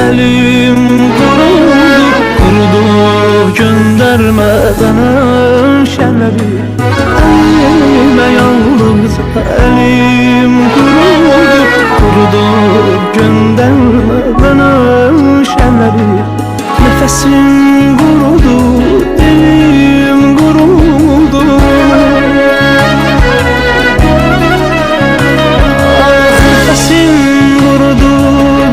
elim kurudu gönderme bana şerleri. Elime yalnız elim kurudu gönderme bana şerleri. Nefesim kurudu, elim kurudu. Nefesim kurudu,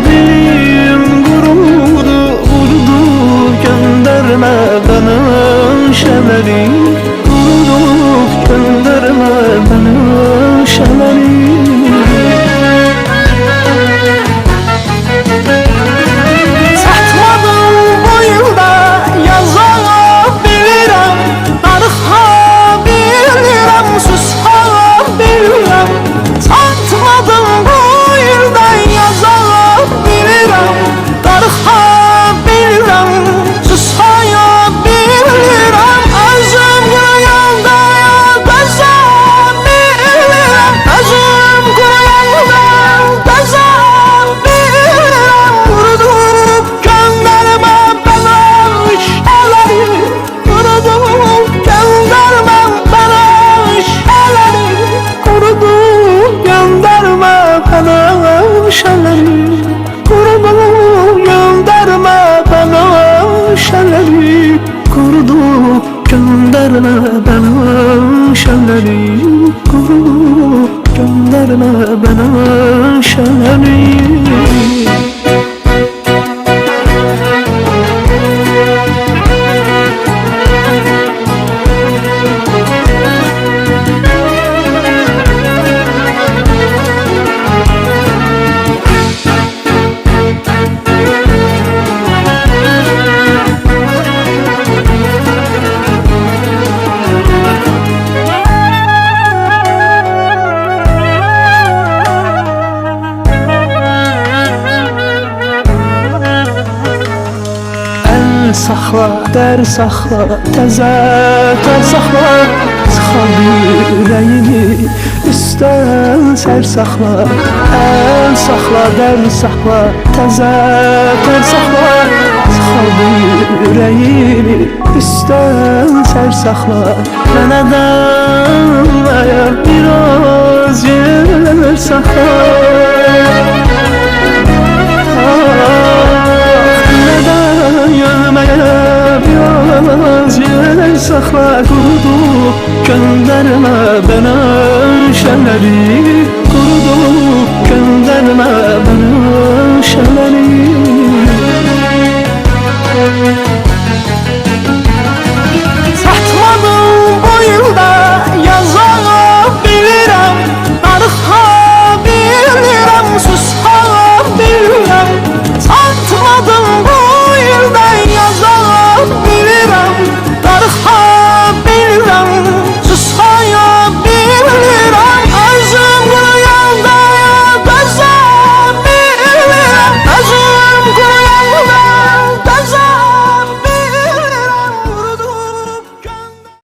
dilim kurudu. Gönderme bana şemeri. Kurudu gönderme bana şemeri. Kurudu gönderme bana şenleri. Kurudu gönderme bana şenleri. Saxla, dər saxla, təzə tər saxla. Sıxal ürəyini üstdən sər saxla. Əl saxla, dər saxla, təzə tər saxla. Sıxal ürəyini üstdən sər saxla. Mənə də biraz yer saxla. Biraz yer saxla. Kurudu gönderme bana şenleri.